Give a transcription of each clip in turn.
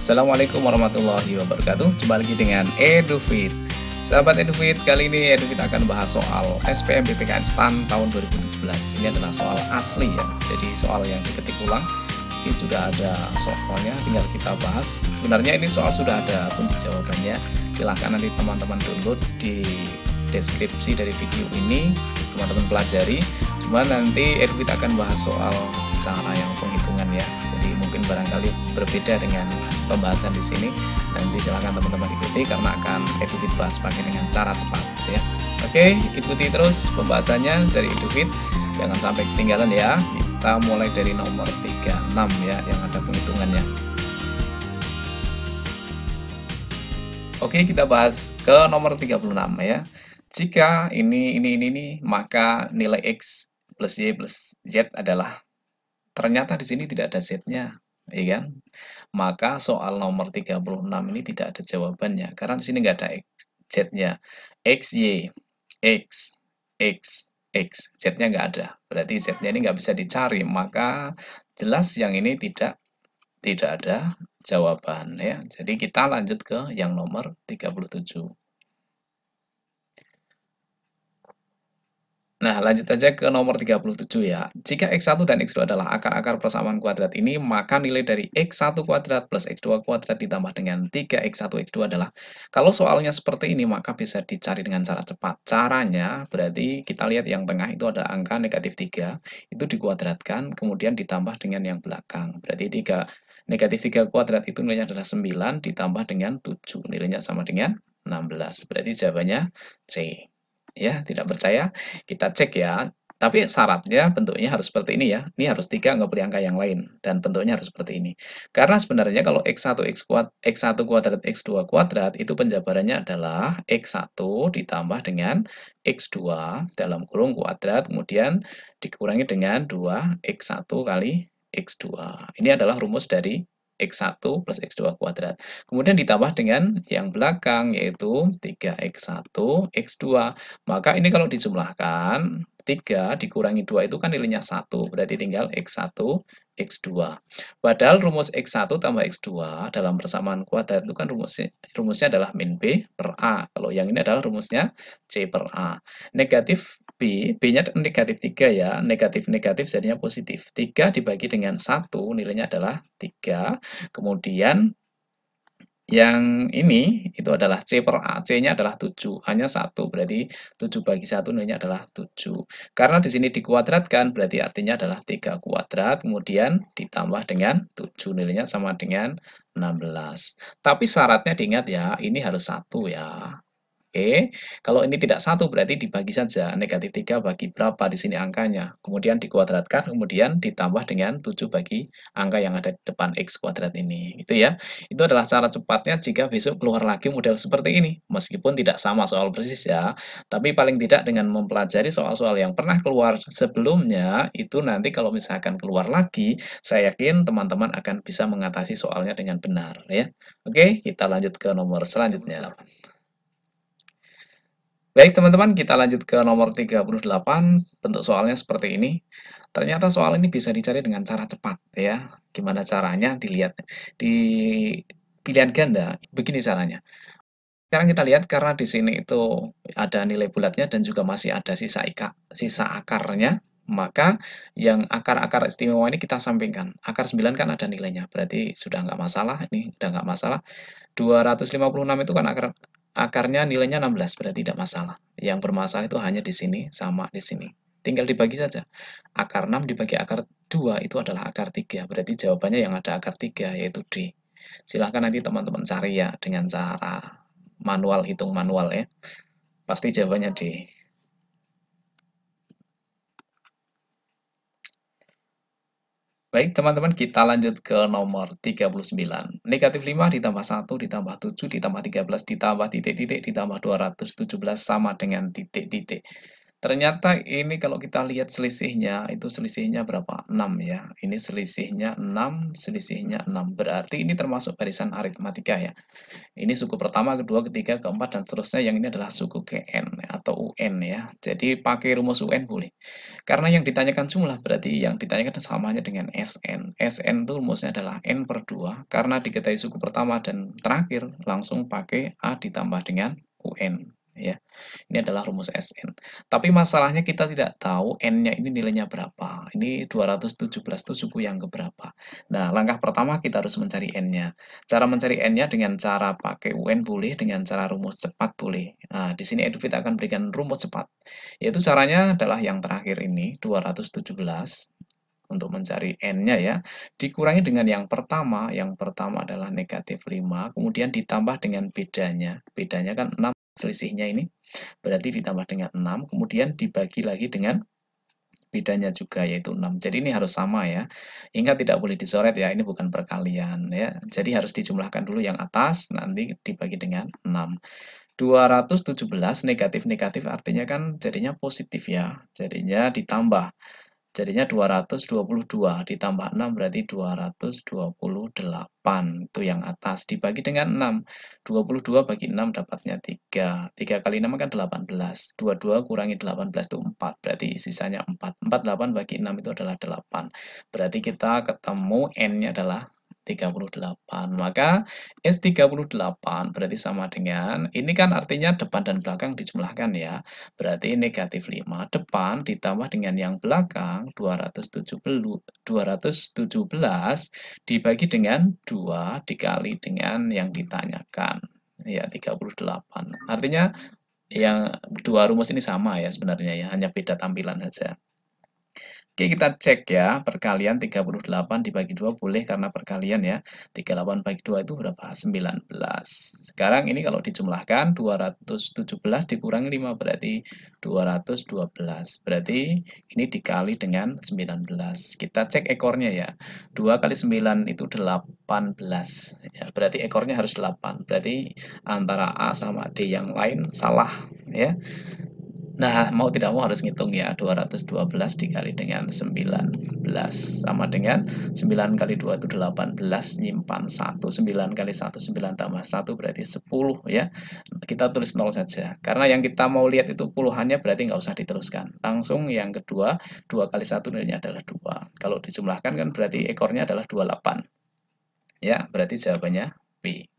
Assalamualaikum warahmatullahi wabarakatuh. Jumpa lagi dengan EduFit. Sahabat EduFit, kali ini EduFit akan bahas soal SPM PPKN STAN tahun 2017. Ini adalah soal asli ya. Jadi soal yang diketik ulang. Ini sudah ada soalnya, tinggal kita bahas. Sebenarnya ini soal sudah ada kunci jawabannya. Silahkan nanti teman-teman download di deskripsi dari video ini, teman-teman pelajari. Cuma nanti EduFit akan bahas soal cara yang penghitungan ya. Jadi mungkin barangkali berbeda dengan pembahasan di sini. Nanti silahkan teman-teman ikuti karena akan EduFit bahas pakai dengan cara cepat ya. Oke, ikuti terus pembahasannya dari EduFit. Jangan sampai ketinggalan ya. Kita mulai dari nomor 36 ya yang ada penghitungannya. Oke, kita bahas ke nomor 36 ya. Jika ini, maka nilai X plus Y plus Z adalah, ternyata di sini tidak ada Z-nya, ya kan? Maka soal nomor 36 ini tidak ada jawabannya, karena di sini nggak ada Z-nya. X, Y, X, X, X, Z-nya nggak ada. Berarti Z-nya ini nggak bisa dicari, maka jelas yang ini tidak ada jawaban ya. Jadi kita lanjut ke yang nomor 37. Nah, lanjut aja ke nomor 37 ya. Jika X1 dan X2 adalah akar-akar persamaan kuadrat ini, maka nilai dari X1 kuadrat plus X2 kuadrat ditambah dengan 3X1 X2 adalah, kalau soalnya seperti ini, maka bisa dicari dengan cara cepat. Caranya, berarti kita lihat yang tengah itu ada angka negatif 3, itu dikuadratkan, kemudian ditambah dengan yang belakang. Berarti negatif 3 kuadrat itu nilainya adalah 9, ditambah dengan 7, nilainya sama dengan 16. Berarti jawabannya C. Ya, tidak percaya, kita cek ya. Tapi syaratnya bentuknya harus seperti ini ya. Ini harus 3, nggak boleh angka yang lain. Dan bentuknya harus seperti ini. Karena sebenarnya kalau X1, X1 kuadrat, X2 kuadrat, itu penjabarannya adalah X1 ditambah dengan X2 dalam kurung kuadrat, kemudian dikurangi dengan 2X1 kali X2. Ini adalah rumus dari X1 plus X2 kuadrat. Kemudian ditambah dengan yang belakang, yaitu 3X1 X2. Maka ini kalau dijumlahkan, 3 dikurangi 2 itu kan nilainya 1, berarti tinggal X1, X2. Padahal rumus X1 tambah X2 dalam persamaan kuadrat itu kan rumusnya adalah min B per A. Kalau yang ini adalah rumusnya C per A. Negatif B, B-nya negatif 3 ya, negatif-negatif jadinya positif. 3 dibagi dengan 1, nilainya adalah 3. Kemudian yang ini, itu adalah C per A, C-nya adalah 7, hanya 1, berarti 7 bagi 1 nilainya adalah 7. Karena di sini dikuadratkan, berarti artinya adalah 3 kuadrat, kemudian ditambah dengan 7, nilainya sama dengan 16. Tapi syaratnya diingat ya, ini harus 1 ya. Oke, kalau ini tidak 1 berarti dibagi saja, negatif 3 bagi berapa di sini angkanya, kemudian dikuadratkan, kemudian ditambah dengan 7 bagi angka yang ada di depan X kuadrat ini, gitu ya. Itu adalah cara cepatnya jika besok keluar lagi model seperti ini, meskipun tidak sama soal persis ya, tapi paling tidak dengan mempelajari soal-soal yang pernah keluar sebelumnya, itu nanti kalau misalkan keluar lagi, saya yakin teman-teman akan bisa mengatasi soalnya dengan benar ya. Oke, kita lanjut ke nomor selanjutnya. Baik teman-teman, kita lanjut ke nomor 38, bentuk soalnya seperti ini. Ternyata soal ini bisa dicari dengan cara cepat ya. Gimana caranya? Dilihat di pilihan ganda, begini caranya. Sekarang kita lihat karena di sini itu ada nilai bulatnya dan juga masih ada sisa akarnya, maka yang akar-akar istimewa ini kita sampingkan. Akar 9 kan ada nilainya, berarti sudah nggak masalah, ini udah nggak masalah. 256 itu kan akarnya nilainya 16, berarti tidak masalah. Yang bermasalah itu hanya di sini sama di sini. Tinggal dibagi saja. Akar 6 dibagi akar 2 itu adalah akar 3, berarti jawabannya yang ada akar 3 yaitu D. Silahkan nanti teman-teman cari ya dengan cara manual, hitung manual ya. Pasti jawabannya D. Baik teman-teman, kita lanjut ke nomor 39. Negatif 5 ditambah 1 ditambah 7 ditambah 13 ditambah titik-titik ditambah 217 sama dengan titik-titik. Ternyata ini kalau kita lihat selisihnya, itu selisihnya berapa? 6 ya. Ini selisihnya 6, selisihnya 6. Berarti ini termasuk barisan aritmatika ya. Ini suku pertama, kedua, ketiga, keempat, dan seterusnya. Yang ini adalah suku Gn atau Un ya. Jadi pakai rumus Un boleh. Karena yang ditanyakan jumlah, berarti yang ditanyakan samanya dengan Sn. Sn itu rumusnya adalah N per 2. Karena diketahui suku pertama dan terakhir, langsung pakai A ditambah dengan Un. Ya, ini adalah rumus Sn. Tapi masalahnya kita tidak tahu N-nya ini nilainya berapa. Ini 217 itu suku yang keberapa. Nah, langkah pertama kita harus mencari N-nya. Cara mencari N-nya dengan cara pakai UN boleh, dengan cara rumus cepat boleh. Nah, di sini EduFit akan berikan rumus cepat. Yaitu caranya adalah yang terakhir ini, 217 untuk mencari N-nya ya, dikurangi dengan yang pertama adalah negatif 5, kemudian ditambah dengan bedanya kan 6 selisihnya ini, berarti ditambah dengan 6, kemudian dibagi lagi dengan bedanya juga yaitu 6. Jadi ini harus sama ya. Ingat tidak boleh dicoret ya, ini bukan perkalian ya. Jadi harus dijumlahkan dulu yang atas, nanti dibagi dengan 6. 217 negatif-negatif artinya kan jadinya positif ya. Jadinya ditambah. Jadinya 222 ditambah 6 berarti 228. Itu yang atas dibagi dengan 6. 22 bagi 6 dapatnya 3. 3 kali 6 kan 18. 22 kurangi 18 itu 4. Berarti sisanya 4. 48 bagi 6 itu adalah 8. Berarti kita ketemu N-nya adalah 38. Maka S38 berarti sama dengan, ini kan artinya depan dan belakang dijumlahkan ya. Berarti negatif 5 depan ditambah dengan yang belakang 217 dibagi dengan 2 dikali dengan yang ditanyakan. Ya, 38. Artinya yang dua rumus ini sama ya sebenarnya ya, hanya beda tampilan saja. Oke, kita cek ya, perkalian 38 dibagi 2 boleh karena perkalian ya. 38 bagi 2 itu berapa? 19. Sekarang ini kalau dijumlahkan, 217 dikurangi 5 berarti 212. Berarti ini dikali dengan 19. Kita cek ekornya ya. 2 kali 9 itu 18. Ya, berarti ekornya harus 8. Berarti antara A sama D yang lain salah ya. Nah, mau tidak mau harus ngitung ya, 212 dikali dengan 19, sama dengan 9 kali 2 itu 18, nyimpan 1, 9 kali 1, 9 tambah 1 berarti 10 ya. Kita tulis 0 saja, karena yang kita mau lihat itu puluhannya berarti nggak usah diteruskan. Langsung yang kedua, 2 kali 1 nilainya adalah 2. Kalau dijumlahkan kan berarti ekornya adalah 28. Ya, berarti jawabannya B.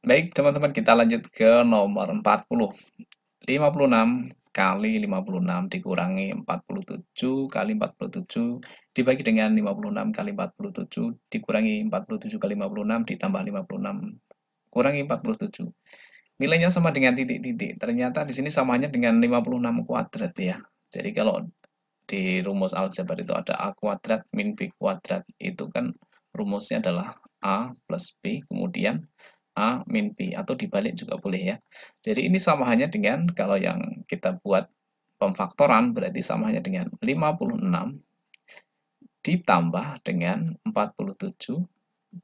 Baik, teman-teman, kita lanjut ke nomor 40. 56 kali 56 dikurangi 47 kali 47 dibagi dengan 56 kali 47 dikurangi 47 kali 56 ditambah 56 kurangi 47. Nilainya sama dengan titik-titik. Ternyata di sini samanya dengan 56 kuadrat ya. Jadi kalau di rumus aljabar itu ada A kuadrat min B kuadrat. Itu kan rumusnya adalah A plus B kemudian A min B, atau dibalik juga boleh ya. Jadi ini sama hanya dengan, kalau yang kita buat pemfaktoran berarti sama hanya dengan 56 ditambah dengan 47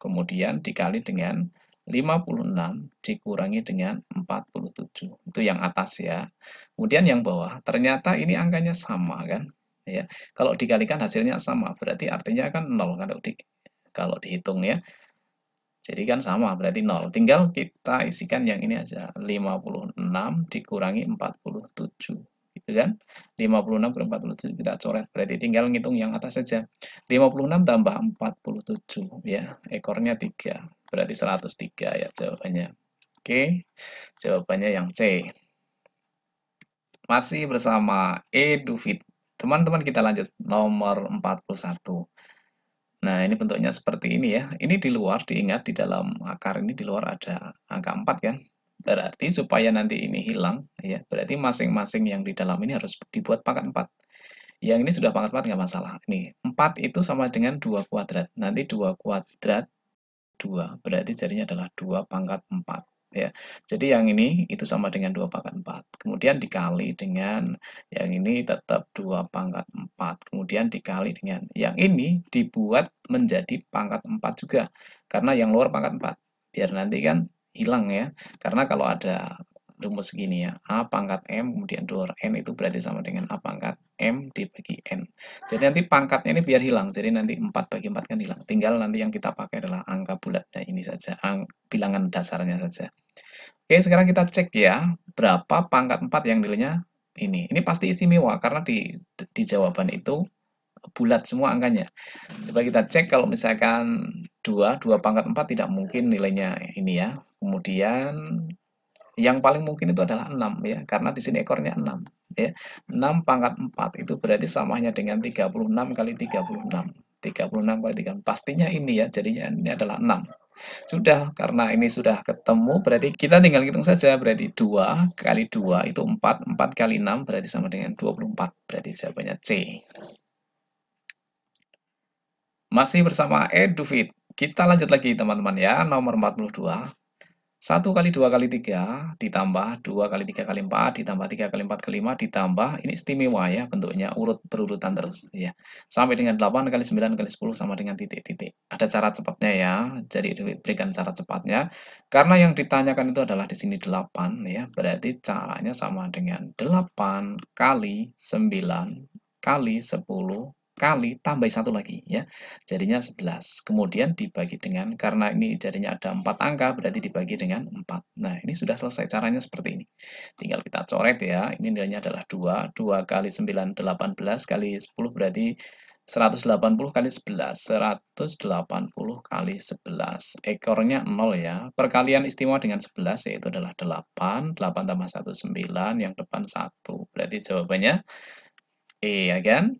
kemudian dikali dengan 56 dikurangi dengan 47. Itu yang atas ya. Kemudian yang bawah, ternyata ini angkanya sama kan? Ya. Kalau dikalikan hasilnya sama, berarti artinya kan 0 kalau dihitung ya. Jadi kan sama, berarti 0. Tinggal kita isikan yang ini aja. 56 dikurangi 47. Gitu kan? 56 kurang 47 kita coret. Berarti tinggal ngitung yang atas saja. 56 tambah 47. Ya, ekornya 3. Berarti 103 ya jawabannya. Oke, jawabannya yang C. Masih bersama EduFit. Teman-teman, kita lanjut nomor 41. Nah, ini bentuknya seperti ini ya. Ini di luar, diingat di dalam akar ini di luar ada angka 4 kan. Berarti supaya nanti ini hilang, ya, berarti masing-masing yang di dalam ini harus dibuat pangkat 4. Yang ini sudah pangkat 4 nggak masalah. Nih, 4 itu sama dengan 2 kuadrat. Nanti 2 kuadrat 2, berarti jadinya adalah 2 pangkat 4. Ya. Jadi yang ini itu sama dengan 2 pangkat 4. Kemudian dikali dengan yang ini tetap 2 pangkat 4. Kemudian dikali dengan yang ini dibuat menjadi pangkat 4 juga. Karena yang luar pangkat 4. Biar nanti kan hilang ya. Karena kalau ada rumus segini ya, A pangkat M kemudian 2 N itu berarti sama dengan A pangkat M dibagi N. Jadi nanti pangkatnya ini biar hilang, jadi nanti 4 bagi 4 kan hilang. Tinggal nanti yang kita pakai adalah angka bulatnya ini saja, bilangan dasarnya saja. Oke, sekarang kita cek ya, berapa pangkat 4 yang nilainya ini. Ini pasti istimewa, karena di jawaban itu bulat semua angkanya. Coba kita cek kalau misalkan 2 pangkat 4 tidak mungkin nilainya ini ya. Kemudian yang paling mungkin itu adalah 6 ya, karena di sini ekornya 6 ya. 6 pangkat 4 itu berarti samanya dengan 36 kali 36. 36 kali 36. Pastinya ini ya, jadinya ini adalah 6. Sudah, karena ini sudah ketemu, berarti kita tinggal hitung saja. Berarti 2 kali 2 itu 4, 4 kali 6 berarti sama dengan 24. Berarti jawabannya C. Masih bersama Edufit. Kita lanjut lagi teman-teman ya, nomor 42. 1 kali 2 kali 3 ditambah 2 kali 3 kali 4 ditambah 3 kali 4 kali 5 ditambah ini istimewa ya bentuknya berurutan terus ya. Sampai dengan 8 kali 9 kali 10 sama dengan titik-titik. Ada cara cepatnya ya. Jadi diberikan cara cepatnya. Karena yang ditanyakan itu adalah di sini 8 ya. Berarti caranya sama dengan 8 kali 9 kali 10 kali tambah satu lagi ya. Jadinya 11. Kemudian dibagi dengan, karena ini jadinya ada 4 angka, berarti dibagi dengan 4. Nah, ini sudah selesai caranya seperti ini. Tinggal kita coret ya, ini nilainya adalah 2. 2 kali 9, 18 kali 10 berarti 180 kali 11. 180 kali 11. Ekornya 0 ya. Perkalian istimewa dengan 11 yaitu adalah 8. 8 tambah 1, 9. Yang depan 1. Berarti jawabannya E ya kan?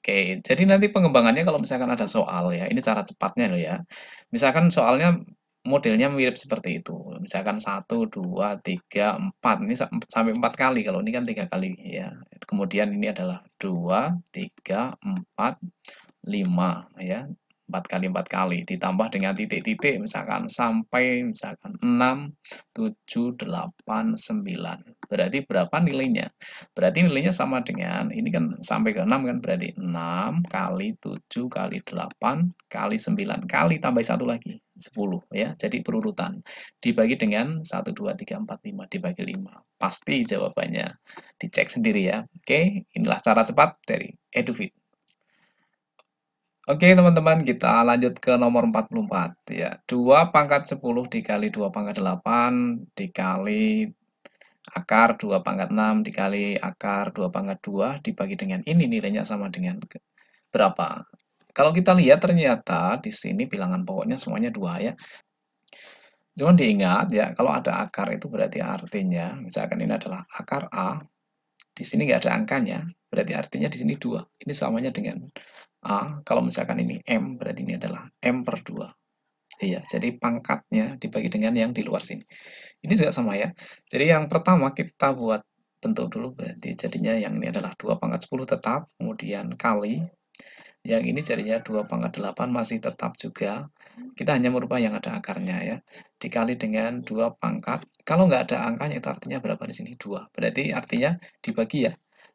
Oke, jadi nanti pengembangannya kalau misalkan ada soal ya, ini cara cepatnya loh ya. Misalkan soalnya modelnya mirip seperti itu. Misalkan 1, 2, 3, 4. Ini sampai 4 kali, kalau ini kan 3 kali ya. Kemudian ini adalah 2, 3, 4, 5 ya. 4 kali 4 kali ditambah dengan titik-titik misalkan sampai misalkan 6, 7, 8, 9. Berarti berapa nilainya? Berarti nilainya sama dengan ini kan sampai ke 6 kan berarti 6 kali 7 kali 8 kali 9 kali tambah satu lagi 10 ya. Jadi berurutan. Dibagi dengan 1, 2, 3, 4, 5 dibagi 5. Pasti jawabannya. Dicek sendiri ya. Oke, inilah cara cepat dari Edufit. Oke teman-teman, kita lanjut ke nomor 44 ya. 2 pangkat 10 dikali 2 pangkat 8 dikali akar 2 pangkat 6 dikali akar 2 pangkat 2 dibagi dengan ini nilainya sama dengan berapa? Kalau kita lihat ternyata di sini bilangan pokoknya semuanya 2 ya. Cuman diingat ya, kalau ada akar itu berarti artinya misalkan ini adalah akar A, di sini nggak ada angkanya, berarti artinya di sini 2. Ini samanya dengan A, kalau misalkan ini M, berarti ini adalah M per 2. Iya, jadi pangkatnya dibagi dengan yang di luar sini. Ini juga sama ya. Jadi yang pertama kita buat bentuk dulu, berarti jadinya yang ini adalah 2 pangkat 10 tetap, kemudian kali. Yang ini jadinya 2 pangkat 8 masih tetap juga. Kita hanya merubah yang ada akarnya ya. Dikali dengan 2 pangkat. Kalau nggak ada angkanya itu artinya berapa di sini? 2. Berarti artinya dibagi ya.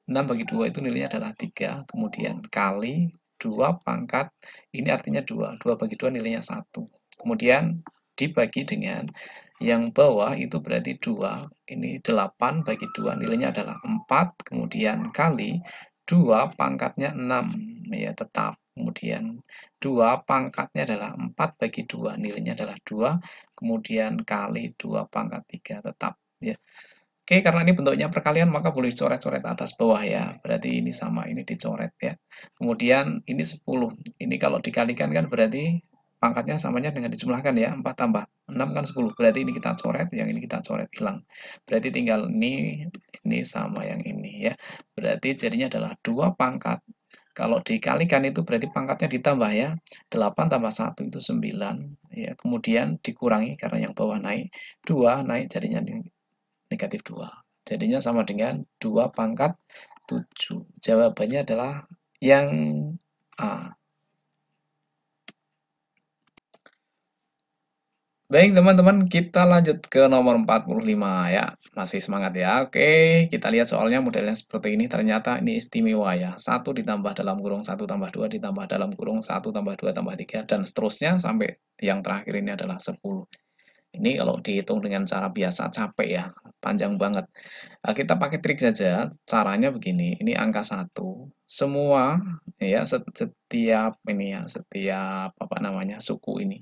6 bagi 2 itu nilainya adalah 3. Kemudian kali 2 pangkat. Ini artinya 2. 2 bagi 2 nilainya 1. Kemudian dibagi dengan yang bawah itu berarti 2. Ini 8 bagi 2 nilainya adalah 4. Kemudian kali 2 pangkatnya 6 ya tetap. Kemudian 2 pangkatnya adalah 4 bagi 2 nilainya adalah 2. Kemudian kali 2 pangkat 3 tetap ya. Oke, karena ini bentuknya perkalian maka boleh coret-coret atas bawah ya. Berarti ini sama ini dicoret ya. Kemudian ini 10. Ini kalau dikalikan kan berarti pangkatnya samanya dengan dijumlahkan ya. 4 tambah 6 kan 10. Berarti ini kita coret, yang ini kita coret hilang. Berarti tinggal ini sama yang ini ya. Berarti jadinya adalah 2 pangkat. Kalau dikalikan itu berarti pangkatnya ditambah ya. 8 tambah 1 itu 9 ya. Kemudian dikurangi karena yang bawah naik. 2 naik jadinya negatif 2. Jadinya sama dengan 2 pangkat 7. Jawabannya adalah yang A. Baik teman-teman, kita lanjut ke nomor 45 ya. Masih semangat ya. Oke, kita lihat soalnya modelnya seperti ini. Ternyata ini istimewa ya. 1 ditambah dalam kurung 1 tambah 2 ditambah dalam kurung 1 tambah 2 tambah 3 dan seterusnya sampai yang terakhir ini adalah 10. Ini kalau dihitung dengan cara biasa capek ya, panjang banget. Kita pakai trik saja, caranya begini, ini angka satu, semua ya setiap ini ya, setiap apa namanya, suku ini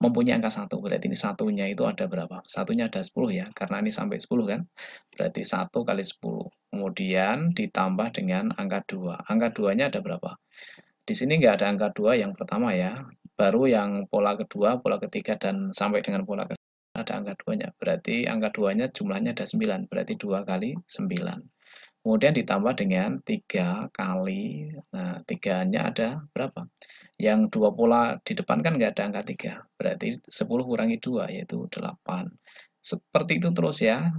mempunyai angka satu, berarti ini satunya itu ada berapa? Satunya ada 10 ya, karena ini sampai 10 kan, berarti 1 kali 10. Kemudian ditambah dengan angka 2. Angka 2-nya ada berapa? Di sini nggak ada angka 2 yang pertama ya, baru yang pola kedua, pola ketiga, dan sampai dengan pola ke ada angka 2-nya. Berarti angka 2-nya jumlahnya ada 9, berarti 2 kali 9. Kemudian ditambah dengan 3 kali, nah 3-nya ada berapa? Yang dua pola di depan kan nggak ada angka 3, berarti 10 kurangi 2 yaitu 8. Seperti itu terus ya,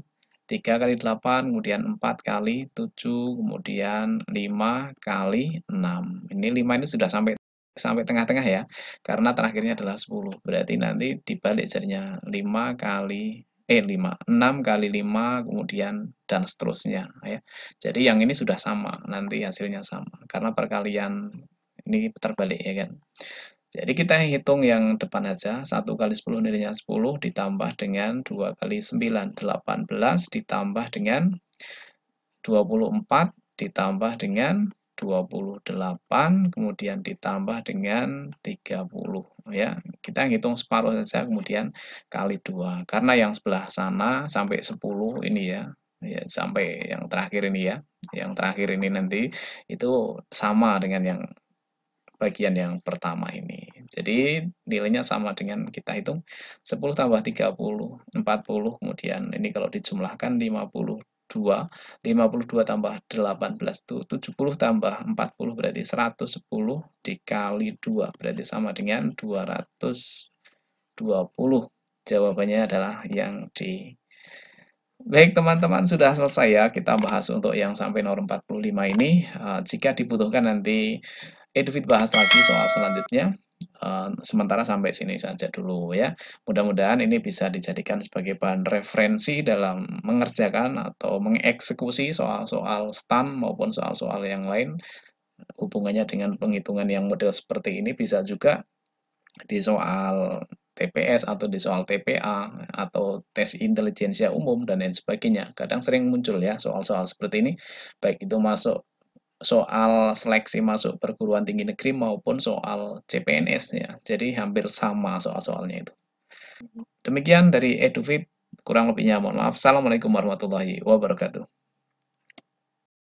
3 kali 8, kemudian 4 kali 7, kemudian 5 kali 6. Ini 5 ini sudah sampai sampai tengah-tengah ya, karena terakhirnya adalah 10. Berarti nanti dibalik jadinya 5 kali 5, 6 kali 5, kemudian dan seterusnya ya. Jadi yang ini sudah sama, nanti hasilnya sama, karena perkalian ini terbalik ya kan. Jadi kita hitung yang depan aja, 1 kali 10 nilainya 10, ditambah dengan 2 kali 9, 18, ditambah dengan 24, ditambah dengan 28, kemudian ditambah dengan 30 ya. Kita hitung separuh saja, kemudian kali 2. Karena yang sebelah sana sampai 10 ini ya, ya sampai yang terakhir ini ya. Yang terakhir ini nanti itu sama dengan yang bagian yang pertama ini. Jadi nilainya sama dengan kita hitung 10 tambah 30, 40, kemudian ini kalau dijumlahkan 52, 52 tambah 18 itu 70 tambah 40 berarti 110 dikali 2 berarti sama dengan 220. Jawabannya adalah yang D. Baik teman-teman, sudah selesai ya kita bahas untuk yang sampai nomor 45 ini. Jika dibutuhkan nanti Edufit bahas lagi soal selanjutnya. Sementara sampai sini saja dulu ya. Mudah-mudahan ini bisa dijadikan sebagai bahan referensi dalam mengerjakan atau mengeksekusi soal-soal STAN maupun soal-soal yang lain hubungannya dengan penghitungan yang model seperti ini. Bisa juga di soal TPS atau di soal TPA atau tes intelijensia umum dan lain sebagainya. Kadang sering muncul ya soal-soal seperti ini, baik itu masuk soal seleksi masuk perguruan tinggi negeri maupun soal CPNS ya. Jadi hampir sama soal-soalnya itu. Demikian dari Edufit, kurang lebihnya mohon maaf. Assalamualaikum warahmatullahi wabarakatuh.